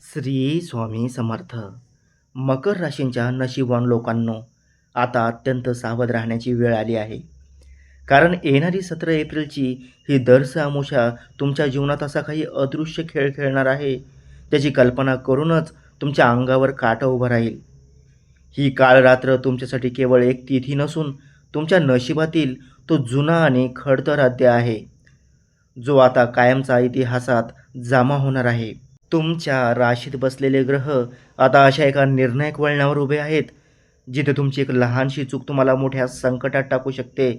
श्री स्वामी समर्थ. मकर राशींच्या नशीबवान लोकांनो, आता अत्यंत सावध राहण्याची वेळ आली आहे. कारण येणारी 17 एप्रिलची ही अमावस्या तुमच्या जीवनात असा काही अदृश्य खेळ खेळणार आहे, त्याची कल्पना करूनच तुमच्या अंगावर काटा उभा राहील. ही काळ रात्र तुमच्यासाठी केवळ एक तिथी नसून तुमच्या नशिबातील तो जुना आणि खडतर अध्याय आहे, जो आता कायमचा इतिहासात जमा होणार आहे. तुमच्या राशीत बसलेले ग्रह आता अशा एका निर्णायक वळणावर उभे आहेत, जिथे तुमची एक लहानशी चूक तुम्हाला मोठ्या संकटात टाकू शकते.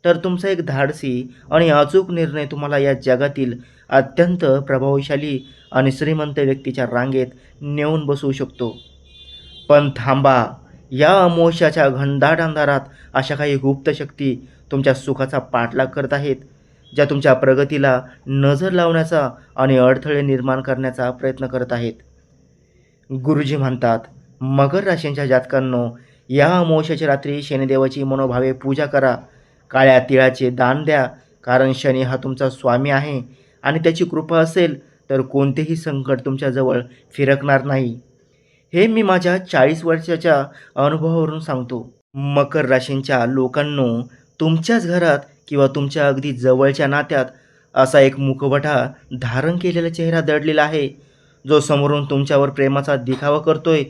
तर तुमचा एक धाडसी आणि अचूक निर्णय तुम्हाला या जगातील अत्यंत प्रभावशाली आणि श्रीमंत व्यक्तीच्या रांगेत नेऊन बसवू शकतो. पण थांबा, या अमावस्याच्या घनदाट अंधारात अशा काही गुप्त शक्ती तुमच्या सुखाचा पाठलाग करत आहेत, ज्या तुमच्या प्रगतीला नजर लावण्याचा आणि अडथळे निर्माण करण्याचा प्रयत्न करत आहेत. गुरुजी म्हणतात, मकर राशींच्या जातकांनो, या अमावस्याच्या रात्री शनिदेवाची मनोभावे पूजा करा. काळ्या तिळाचे दान द्या, कारण शनी हा तुमचा स्वामी आहे आणि त्याची कृपा असेल तर कोणतेही संकट तुमच्याजवळ फिरकणार नाही. हे मी माझ्या 40 वर्षाच्या अनुभवावरून सांगतो. मकर राशींच्या लोकांनो, तुमच्याच घरात किंवा तुमच्या अगदी जवळच्या नात्यात असा एक मुखवटा धारण केलेला चेहरा दडलेला आहे, जो समोरून तुमच्यावर प्रेमाचा दिखावा करतोय,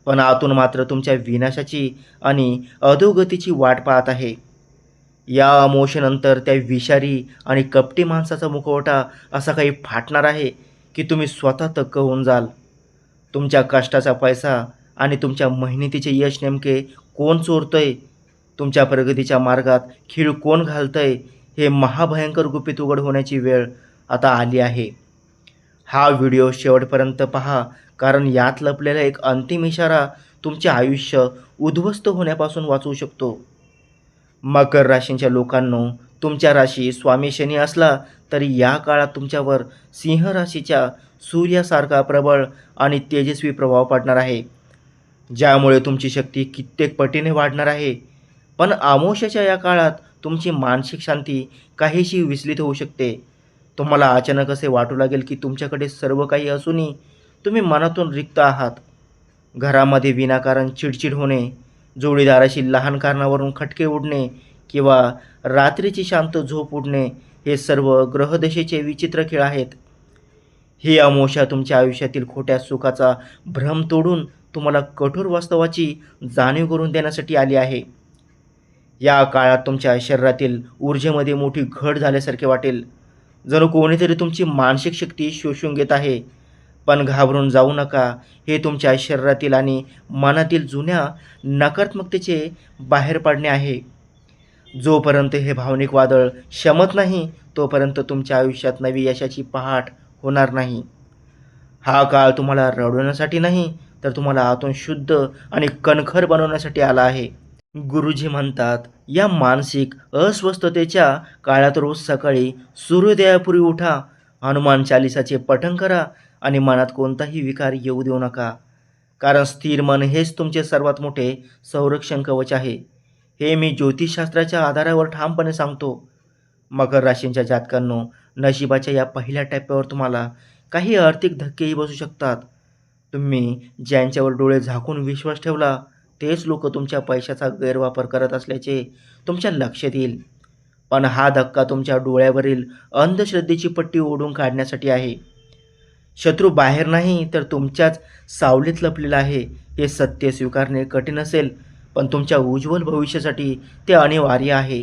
पण आतून मात्र तुमच्या विनाशाची आणि अधोगतीची वाट पाहत आहे. या अमावस्येनंतर त्या विषारी आणि कपटी माणसाचा मुखवटा असा काही फाटणार आहे की तुम्ही स्वतः थक्क होऊन जाल. तुमच्या कष्टाचा पैसा आणि तुमच्या मेहनतीचे यश नेमके कोण चोरतंय, तुमच्या प्रगतीच्या मार्गात खीळ कोण घालतंय, हे महाभयंकर गुपित उघड होण्याची वेळ आता आली आहे. हा व्हिडिओ शेवटपर्यंत पहा, कारण यात लपलेला एक अंतिम इशारा तुमचे आयुष्य उद्ध्वस्त होण्यापासून वाचवू शकतो. मकर राशींच्या लोकांनो, तुमच्या राशी स्वामी शनी असला तरी या काळात तुमच्यावर सिंह राशीच्या सूर्यासारखा प्रबळ आणि तेजस्वी प्रभाव पडणार आहे, ज्यामुळे तुमची शक्ती कित्येक पटीने वाढणार आहे. पण अमावस्येच्या या काळात तुमची मानसिक शांती काहीशी विचलित होऊ शकते. तुम्हाला अचानक असे वाटू लागेल की तुमच्याकडे सर्व काही असूनही तुम्ही मनातून रिक्त आहात. घरामध्ये विनाकारण चिडचिड होणे, जोडीदाराशी लहान कारणावरून खटके उडणे किंवा रात्रीची शांत झोप उडणे, हे सर्व ग्रहदशेचे विचित्र खेळ आहेत. ही अमावस्या तुमच्या आयुष्यातील खोट्या सुखाचा भ्रम तोडून तुम्हाला कठोर वास्तवाची जाणीव करून देण्यासाठी आली आहे. या काळात तुमच्या शरीरातील ऊर्जेमध्ये मोठी घट झाल्यासारखे वाटेल, जणू कोणीतरी तुमची मानसिक शक्ती शोषून घेत आहे. पण घाबरून जाऊ नका, हे तुमच्या शरीरातील आणि मनातील जुन्या नकारात्मकतेचे बाहेर पडणे आहे. जोपर्यंत हे भावनिक वादळ शमत नाही, तोपर्यंत तुमच्या आयुष्यात नवी यशाची पहाट होणार नाही. हा काळ तुम्हाला रडवण्यासाठी नाही, तर तुम्हाला आतून शुद्ध आणि कणखर बनवण्यासाठी आला आहे. गुरुजी म्हणतात, या मानसिक अस्वस्थतेच्या काळात रोज सकाळी सूर्योदयापूर्वी उठा, हनुमान चालिसाचे पठण करा आणि मनात कोणताही विकार येऊ देऊ नका, कारण स्थिर मन हेच तुमचे सर्वात मोठे संरक्षण कवच आहे. हे मी ज्योतिषशास्त्राच्या आधारावर ठामपणे सांगतो. मकर राशींच्या जातकांनो, नशिबाच्या या पहिल्या टप्प्यावर तुम्हाला काही आर्थिक धक्केही बसू शकतात. तुम्ही ज्यांच्यावर डोळे झाकून विश्वास ठेवला, तेच लोक तुमच्या पैशाचा गैरवापर करत असल्याचे तुमच्या लक्षात येईल. पण हा धक्का तुमच्या डोळ्यावरील अंधश्रद्धेची पट्टी ओढून काढण्यासाठी आहे. शत्रू बाहेर नाही, तर तुमच्याच सावलीत लपलेला आहे. हे सत्य स्वीकारणे कठीण असेल, पण तुमच्या उज्ज्वल भविष्यासाठी ते अनिवार्य आहे.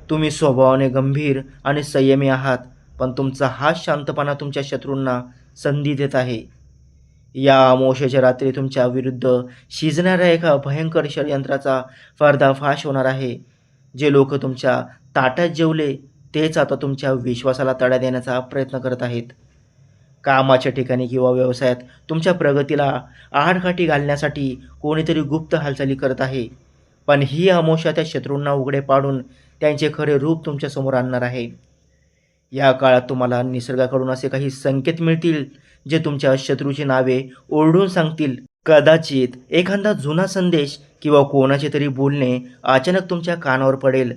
तुम्ही स्वभावाने गंभीर आणि संयमी आहात, पण तुमचा हा शांतपणा तुमच्या शत्रूंना संधी देत आहे. या अमावस्येच्या रात्री तुमच्या विरुद्ध शिजणाऱ्या एका भयंकर षडयंत्राचा पर्दाफाश होणार आहे. जे लोक तुमच्या ताटात जेवले, तेच आता तुमच्या विश्वासाला तडा देण्याचा प्रयत्न करत आहेत. कामाच्या ठिकाणी किंवा व्यवसायात तुमच्या प्रगतीला आडकाठी घालण्यासाठी कोणीतरी गुप्त हालचाली करत आहे. पण ही अमावस्या त्या शत्रूंना उघडे पाडून त्यांचे खरे रूप तुमच्यासमोर आणणार आहे. या काळात तुम्हाला निसर्गाकडून असे काही संकेत मिळतील, जे तुमच्या शत्रूची नावे ओरडून सांगतील. कदाचित एखादा जुना संदेश किंवा कोणाचे तरी बोलणे अचानक तुमच्या कानावर पडेल,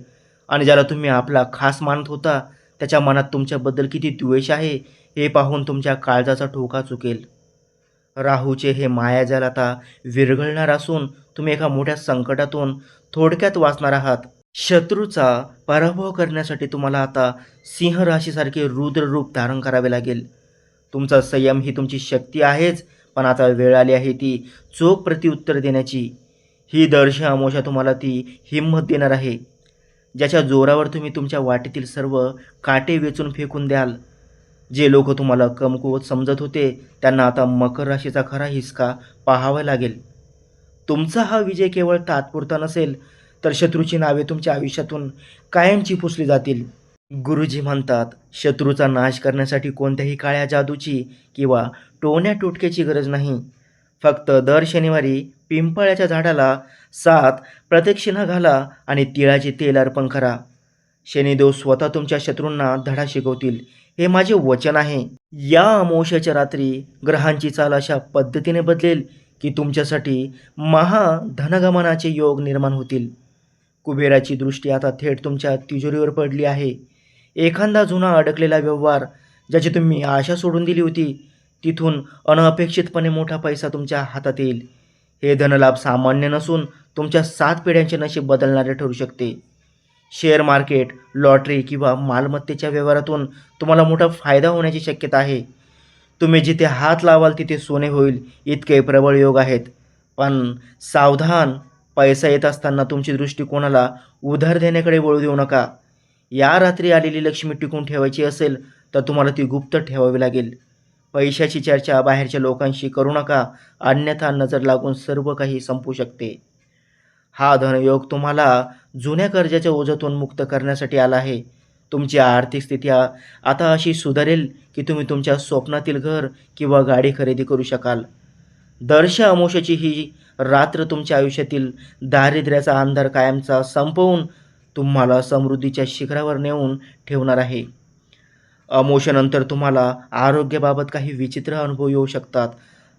आणि ज्याला तुम्ही आपला खास मानत होता, त्याच्या मनात तुमच्याबद्दल किती द्वेष आहे हे पाहून तुमच्या काळजाचा ठोका चुकेल. राहूचे हे मायाजाल आता विरघळणार असून तुम्ही एका मोठ्या संकटातून थोडक्यात वाचणार आहात. शत्रूचा पराभव करण्यासाठी तुम्हाला आता सिंह राशीसारखे रुद्र रूप धारण करावे लागेल. तुमचा संयम ही तुमची शक्ती आहेच, पण आता वेळ आली आहे ती चोख प्रत्युत्तर देण्याची. ही दर्श अमावस्या तुम्हाला ती हिंमत देणार आहे, ज्याच्या जोरावर तुम्ही तुमच्या वाटेतील सर्व काटे वेचून फेकून द्याल. जे लोक तुम्हाला कमकुवत समजत होते त्यांना आता मकर राशीचा खरा हिसका पाहावा लागेल. तुमचा हा विजय केवळ तात्पुरता नसेल, तर शत्रूची नावे तुमच्या आयुष्यातून कायमची पुसली जातील. गुरुजी म्हणतात, शत्रूचा नाश करण्यासाठी कोणत्याही काळ्या जादूची किंवा टोण्या टोटक्याची गरज नाही. फक्त दर शनिवारी पिंपळाच्या झाडाला 7 प्रदक्षिणा घाला आणि तिळाचे तेल अर्पण करा. शनिदेव स्वतः तुमच्या शत्रूंना धडा शिकवतील, हे माझे वचन आहे. या अमावस्येच्या रात्री ग्रहांची चाल अशा पद्धतीने बदलेल की तुमच्यासाठी महाधनगमनाचे योग निर्माण होतील. कुबेराची दृष्टी आता थेट तुमच्या तिजोरीवर पडली आहे. एखादा जुना अडकलेला व्यवहार, ज्याची तुम्ही आशा सोडून दिली होती, तिथून अनपेक्षितपणे मोठा पैसा तुमच्या हातात येईल. हे धनलाभ सामान्य नसून तुमच्या 7 पिढ्यांचे नशीब बदलणारे ठरू शकते. शेअर मार्केट, लॉटरी किंवा मालमत्तेच्या व्यवहारातून तुम्हाला मोठा फायदा होण्याची शक्यता आहे. तुम्ही जिथे हात लावाल तिथे सोने होईल, इतके प्रबळ योग आहेत. पण सावधान, पैसा येत असताना तुमची दृष्टी कोणाला उधार देण्याकडे वळू देऊ नका. या रात्री आलेली लक्ष्मी टिकून ठेवायची असेल तर तुम्हाला ती गुप्त ठेवावी लागेल. पैशाची चर्चा बाहेरच्या लोकांशी करू नका, अन्यथा नजर लागून सर्व काही संपू शकते. हा धनयोग तुम्हाला जुन्या कर्जाच्या ओझ्यातून मुक्त करण्यासाठी आला आहे. तुमची आर्थिक स्थिती आता अशी सुधारेल की तुम्ही तुमच्या स्वप्नातील घर किंवा गाडी खरेदी करू शकाल. दर्श अमावस्येची ही रात्र तुमच्या आयुष्यातील दारिद्र्याचा अंधार कायमचा संपवून तुम्हाला समृद्धीच्या शिखरावर नेऊन ठेवणार आहे. अमावस्येनंतर तुम्हाला आरोग्याबाबत काही विचित्र अनुभव येऊ शकतात,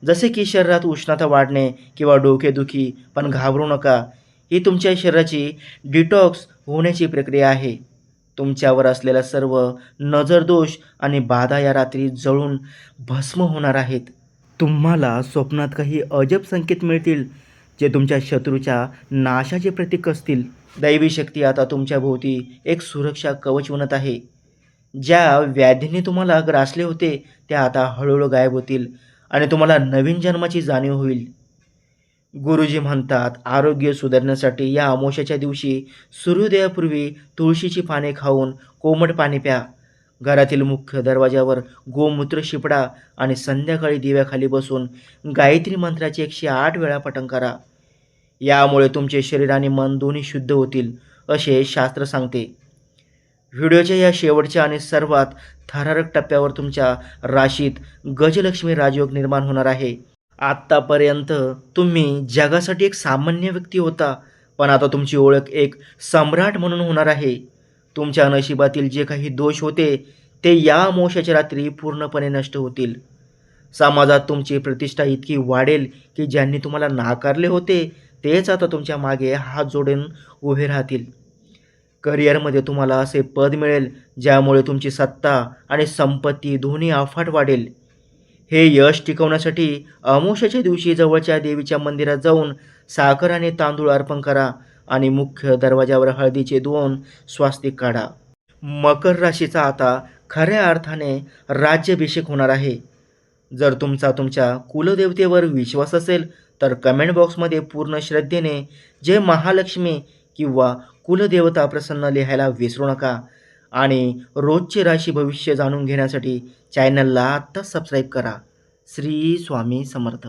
जसे की शरीरात उष्णता वाढणे किंवा डोकेदुखी. पण घाबरू नका, ही तुमच्या शरीराची डिटॉक्स होण्याची प्रक्रिया आहे. तुमच्यावर असलेला सर्व नजरदोष आणि बाधा या रात्री जळून भस्म होणार आहेत. तुम्हाला स्वप्नात काही अजब संकेत मिळतील, जे तुमच्या शत्रूच्या नाशाचे प्रतीक असतील. दैवी शक्ती आता तुमच्या भोवती एक सुरक्षा कवच बनत आहे. ज्या व्याधीने तुम्हाला ग्रासले होते त्या आता हळूहळू गायब होतील आणि तुम्हाला नवीन जन्माची जाणीव होईल. गुरुजी म्हणतात, आरोग्य सुधारण्यासाठी या अमावस्येच्या दिवशी सूर्योदयापूर्वी तुळशीची पाने खाऊन कोमट पाणी प्या. घरातील मुख्य दरवाजावर गोमूत्र शिपडा आणि संध्याकाळी दिव्याखाली बसून गायत्री मंत्राचे 108 वेळा पठण करा. यामुळे तुमचे शरीर आणि मन दोन्ही शुद्ध होतील, असे शास्त्र सांगते. व्हिडिओच्या या शेवटच्या आणि सर्वात थरारक टप्प्यावर तुमच्या राशीत गजलक्ष्मी राजयोग निर्माण होणार आहे. आत्तापर्यंत तुम्ही जगासाठी एक सामान्य व्यक्ती होता, पण आता तुमची ओळख एक सम्राट म्हणून होणार आहे. तुमच्या नशिबातील जे काही दोष होते ते या अमावस्येच्या रात्री पूर्णपणे नष्ट होतील. समाजात तुमची प्रतिष्ठा इतकी वाढेल की ज्यांनी तुम्हाला नाकारले होते तेच आता तुमच्या मागे हात जोडून उभे राहतील. करिअरमध्ये तुम्हाला असे पद मिळेल ज्यामुळे तुमची सत्ता आणि संपत्ती दोन्ही अफाट वाढेल. हे यश टिकवण्यासाठी अमावस्येच्या दिवशी जवळच्या देवीच्या मंदिरात जाऊन साखर आणि तांदूळ अर्पण करा आणि मुख्य दरवाजावर हळदीचे 2 स्वास्तिक काढा. मकर राशीचा आता खऱ्या अर्थाने राज्याभिषेक होणार आहे. जर तुमचा तुमच्या कुलदेवतेवर विश्वास असेल तर कमेंट बॉक्समध्ये पूर्ण श्रद्धेने जय महालक्ष्मी किंवा कुलदेवता प्रसन्न लिहायला विसरू नका. आणि रोजचे राशी भविष्य जाणून घेण्यासाठी चॅनलला आत्ताच सबस्क्राईब करा. श्री स्वामी समर्थ.